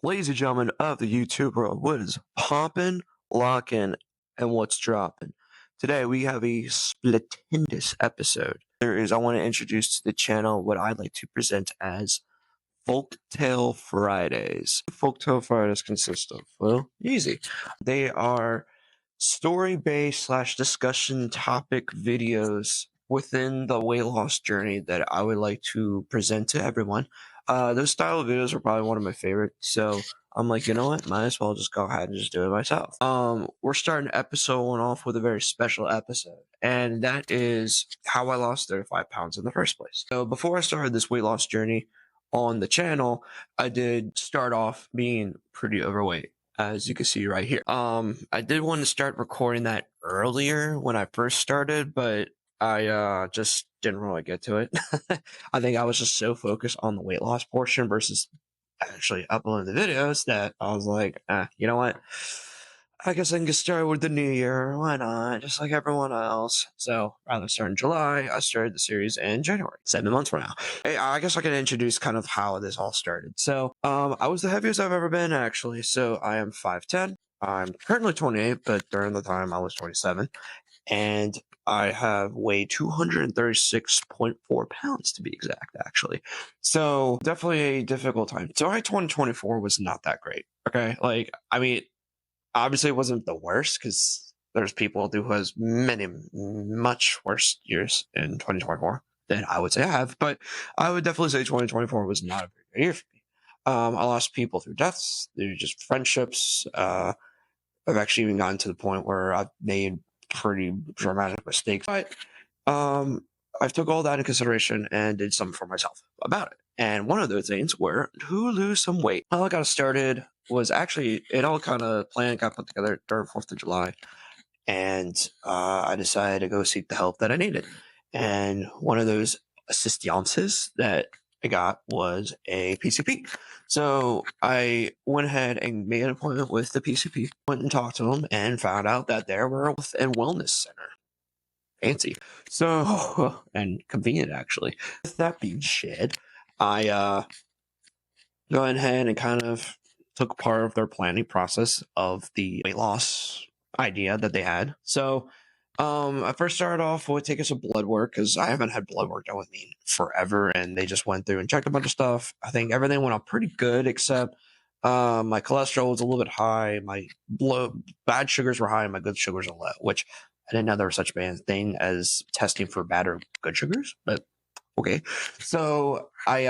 Ladies and gentlemen of the YouTube world, what is poppin', lockin', and what's dropping? Today we have a splendid episode. I want to introduce to the channel what I'd like to present as FolkTale Fridays. FolkTale Fridays consist of, well, easy. They are story-based / discussion topic videos within the weight loss journey that I would like to present to everyone. Those style of videos are probably one of my favorites, so I'm like, you know what? Might as well just go ahead and just do it myself. We're starting episode 1 off with a very special episode, and that is how I lost 35 pounds in the first place. So before I started this weight loss journey on the channel, I did start off being pretty overweight, as you can see right here. I did want to start recording that earlier when I first started, but I just didn't really get to it. I think I was just so focused on the weight loss portion versus actually uploading the videos that I was like, you know what? I guess I can get started with the new year. Why not? Just like everyone else. So rather than start in July, I started the series in January, 7 months from now. Hey, I guess I can introduce kind of how this all started. So I was the heaviest I've ever been, actually. So I am 5'10". I'm currently 28, but during the time I was 27. And I have weighed 236.4 pounds to be exact, actually. So definitely a difficult time. So 2024 was not that great. Okay. Like, I mean, obviously it wasn't the worst because there's people who has much worse years in 2024 than I would say I have, but I would definitely say 2024 was not a very good year for me. I lost people through deaths, through just friendships. I've actually even gotten to the point where I've made pretty dramatic mistakes, but I took all that into consideration and did something for myself about it. And one of those things were to lose some weight. How I got started was actually, it all kind of planned, got put together during 4th of July. And I decided to go seek the help that I needed. And one of those assistances that I got was a PCP. So I went ahead and made an appointment with the PCP, went and talked to them, and found out that there were a health and wellness center. Fancy. So, and convenient, actually. With that being said, I went ahead and kind of took part of their planning process of the weight loss idea that they had. So I first started off with taking some blood work because I haven't had blood work done with me forever, and they just went through and checked a bunch of stuff. I think everything went out pretty good except my cholesterol was a little bit high, my bad sugars were high, and my good sugars are low, which I didn't know there was such a bad thing as testing for bad or good sugars, but okay. So I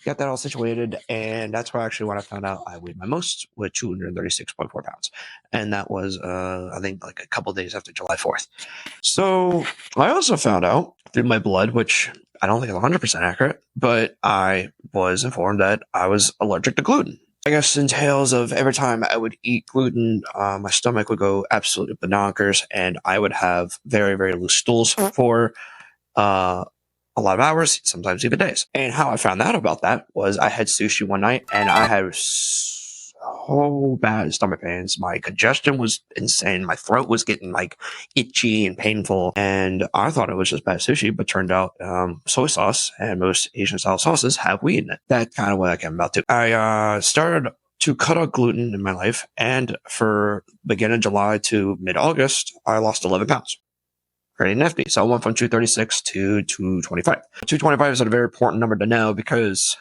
got that all situated, and that's where actually when I found out I weighed my most with 236.4 pounds, and that was I think like a couple days after July 4th. So I also found out through my blood, which I don't think is 100% accurate, but I was informed that I was allergic to gluten. I guess entails of every time I would eat gluten, my stomach would go absolutely bonkers, and I would have very, very loose stools for a lot of hours, sometimes even days. And how I found out about that was I had sushi one night and I had so bad stomach pains. My congestion was insane. My throat was getting like itchy and painful. And I thought it was just bad sushi, but turned out soy sauce and most Asian style sauces have wheat in it. That's kind of what I came about to. I started to cut out gluten in my life. And for beginning of July to mid-August, I lost 11 pounds. Pretty nifty. So I went from 236 to 225. 225 is a very important number to know because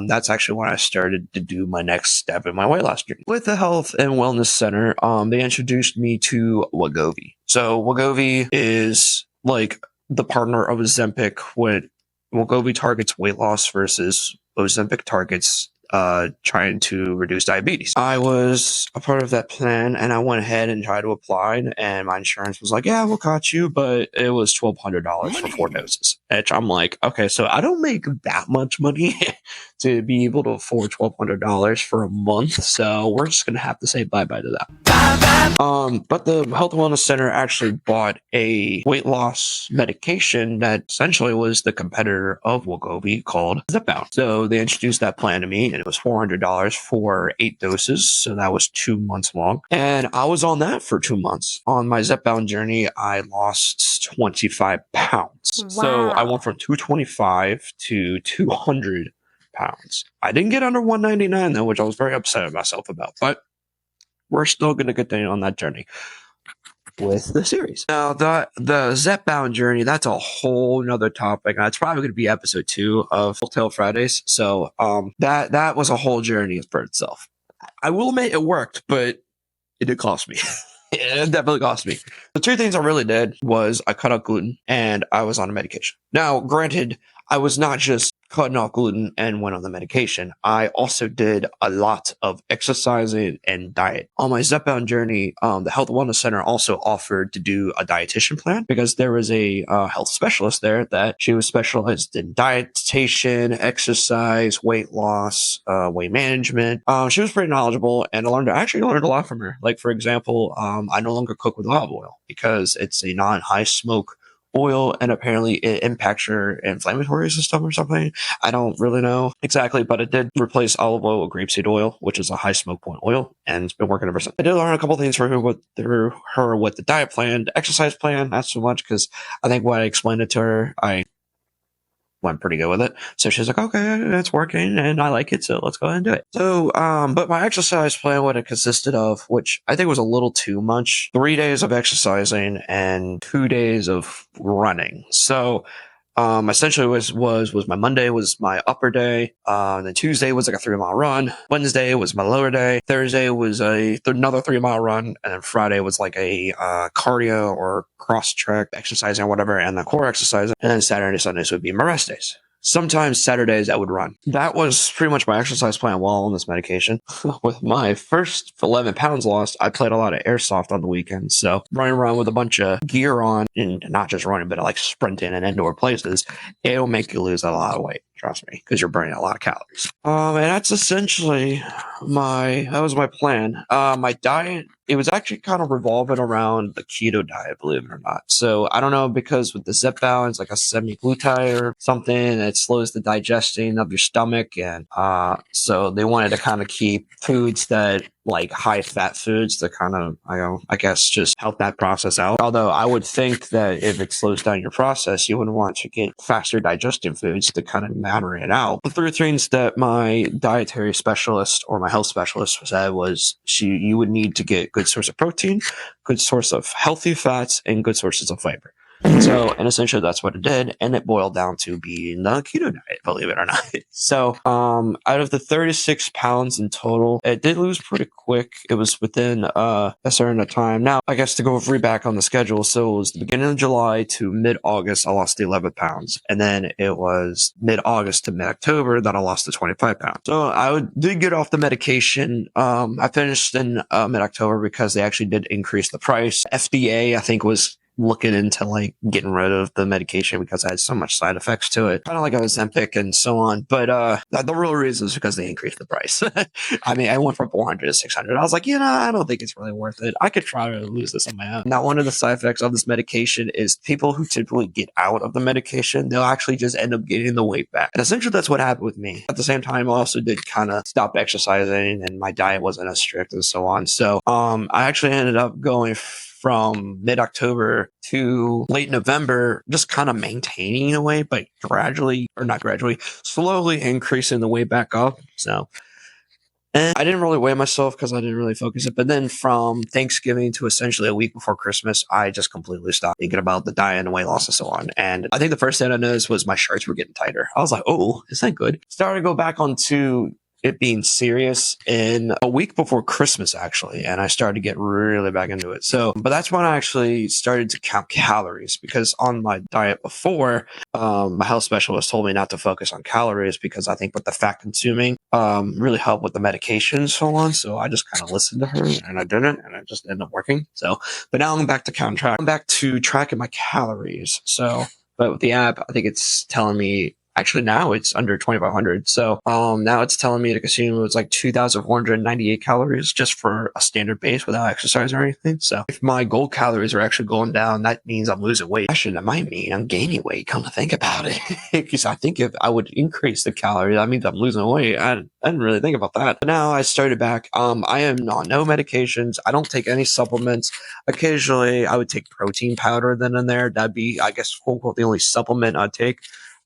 that's actually when I started to do my next step in my weight loss journey. With the Health and Wellness Center, they introduced me to Wegovy. So Wegovy is like the partner of Ozempic when Wegovy targets weight loss versus Ozempic targets trying to reduce diabetes. I was a part of that plan and I went ahead and tried to apply, and my insurance was like, yeah, we'll cut you, but it was $1,200 for 4 doses. Which I'm like, okay, so I don't make that much money to be able to afford $1,200 for a month. So we're just going to have to say bye-bye to that. But the Health and Wellness Center actually bought a weight loss medication that essentially was the competitor of Wegovy called Zepbound. So they introduced that plan to me, and it was $400 for 8 doses. So that was 2 months long. And I was on that for 2 months. On my Zepbound journey, I lost 25 pounds. Wow. So I went from 225 to 200 pounds. I didn't get under 199 though, which I was very upset at myself about, but we're still going to continue on that journey with the series. Now, the Zep bound journey, that's a whole nother topic. It's probably going to be episode 2 of FolkTale Fridays. So that was a whole journey for itself. I will admit it worked, but it did cost me. It definitely cost me. The 2 things I really did was I cut out gluten and I was on a medication. Now, granted, I was not just cutting off gluten and went on the medication. I also did a lot of exercising and diet. On my Zepbound journey, the Health Wellness Center also offered to do a dietitian plan because there was a health specialist there that she was specialized in dietitian, exercise, weight loss, weight management. She was pretty knowledgeable, and I actually learned a lot from her. Like, for example, I no longer cook with olive oil because it's a non-high smoke oil, and apparently it impacts your inflammatory system or something. I don't really know exactly, but it did replace olive oil with grapeseed oil, which is a high smoke point oil, and it's been working ever since. I did learn a couple things through her with the diet plan, the exercise plan, not so much, because I think when I explained it to her, I went pretty good with it. So she's like, okay, it's working and I like it, so let's go ahead and do it. So, but my exercise plan, what it consisted of, which I think was a little too much, 3 days of exercising and 2 days of running. So, essentially was my Monday was my upper day. Then Tuesday was like a 3-mile run. Wednesday was my lower day. Thursday was another 3-mile run. And then Friday was like a, cardio or cross track exercising or whatever. And the core exercise. And then Saturday, Sundays would be my rest days. Sometimes Saturdays I would run. That was pretty much my exercise plan while on this medication. With my first 11 pounds lost, I played a lot of airsoft on the weekends. So running around with a bunch of gear on, and not just running, but like sprinting in indoor places, it'll make you lose a lot of weight. Trust me, because you're burning a lot of calories. And that's essentially that was my plan. My diet, it was actually kind of revolving around the keto diet, believe it or not. So I don't know, because with the Zepbound, it's like a semi-glutide or something that slows the digesting of your stomach. And so they wanted to kind of keep foods that like high fat foods to kind of, I guess, just help that process out. Although I would think that if it slows down your process, you would want to get faster digesting foods to kind of moderate it out. The 3 things that my dietary specialist or my health specialist said was you would need to get good source of protein, good source of healthy fats, and good sources of fiber. So, and essentially that's what it did, and it boiled down to being the keto diet, believe it or not. So, out of the 36 pounds in total, it did lose pretty quick. It was within a certain time. Now, I guess to go back on the schedule, so it was the beginning of July to mid-August, I lost the 11 pounds, and then it was mid-August to mid-October that I lost the 25 pounds. So, did get off the medication. I finished in mid-October because they actually did increase the price. FDA, I think, was looking into like getting rid of the medication because I had so much side effects to it, kind of like Ozempic and so on. But the real reason is because they increased the price. I mean, I went from 400 to 600. I was like, I don't think it's really worth it. I could try to lose this on my own. Now, one of the side effects of this medication is people who typically get out of the medication, they'll actually just end up getting the weight back. And essentially that's what happened with me. At the same time, I also did kind of stop exercising and my diet wasn't as strict and so on. So I actually ended up going from mid-October to late November, just kind of maintaining the weight, but slowly increasing the weight back up. So, and I didn't really weigh myself because I didn't really focus it. But then from Thanksgiving to essentially a week before Christmas, I just completely stopped thinking about the diet and weight loss and so on. And I think the first thing I noticed was my shirts were getting tighter. I was like, oh, is that good? Started to go back onto it being serious in a week before Christmas, actually. And I started to get really back into it. So, but that's when I actually started to count calories, because on my diet before, my health specialist told me not to focus on calories because I think with the fat consuming, really helped with the medication and so on. So I just kind of listened to her and I didn't, and it just ended up working. So, but now I'm back to I'm back to tracking my calories. So, but with the app, I think it's telling me, actually, now it's under 2,500. So now it's telling me to consume, it's like 2,498 calories just for a standard base without exercise or anything. So if my goal calories are actually going down, that means I'm losing weight. Actually, that might mean I'm gaining weight, come to think about it. Because I think if I would increase the calories, that means I'm losing weight. I didn't really think about that. But now I started back. I am on no medications. I don't take any supplements. Occasionally, I would take protein powder then and there. That'd be, I guess, quote unquote, the only supplement I'd take.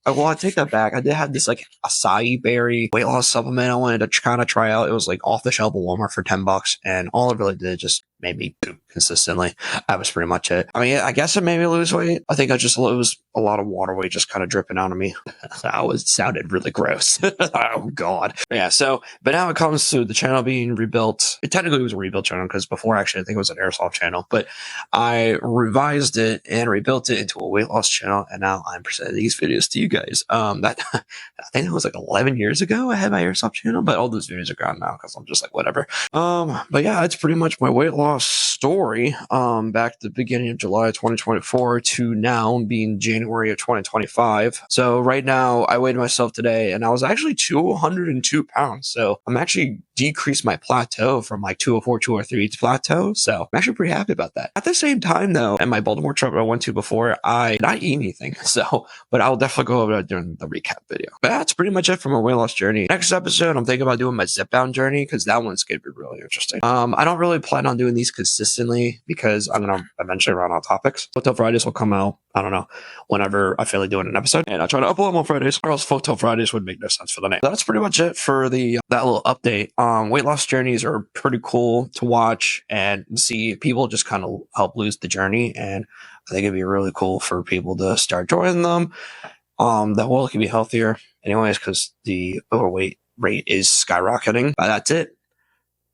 Well, I take that back. I did have this like acai berry weight loss supplement I wanted to kind of try out. It was like off the shelf at Walmart for $10, and all it really did just made me poop consistently. That was pretty much it. I mean, I guess it made me lose weight. I think it was a lot of water weight just kind of dripping out of me. That sounded really gross. Oh God. Yeah. So, but now it comes to the channel being rebuilt. It technically was a rebuilt channel because before actually I think it was an airsoft channel, but I revised it and rebuilt it into a weight loss channel, and now I'm presenting these videos to you guys. That I think it was like 11 years ago I had my airsoft channel, but all those videos are gone now because I'm just like whatever. But yeah, it's pretty much my weight loss story. Back at the beginning of July 2024 to now being January of 2025. So right now I weighed myself today and I was actually 202 pounds. So I'm actually decreased my plateau from like 204, 203 plateau. So I'm actually pretty happy about that. At the same time though, at my Baltimore trip I went to before, I did not eat anything. So, but I'll definitely go over that during the recap video. But that's pretty much it for my weight loss journey. Next episode, I'm thinking about doing my zip down journey because that one's going to be really interesting. I don't really plan on doing these consistently because I'm going to eventually run out of topics. FolkTale Fridays will come out, I don't know, whenever I feel like doing an episode. And I'll try to upload them on Fridays, or else FolkTale Fridays would make no sense for the name. That's pretty much it for that little update. Weight loss journeys are pretty cool to watch and see people just kind of help lose the journey. And I think it'd be really cool for people to start joining them. That will can be healthier anyways, because the overweight rate is skyrocketing. But that's it.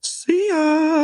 See ya.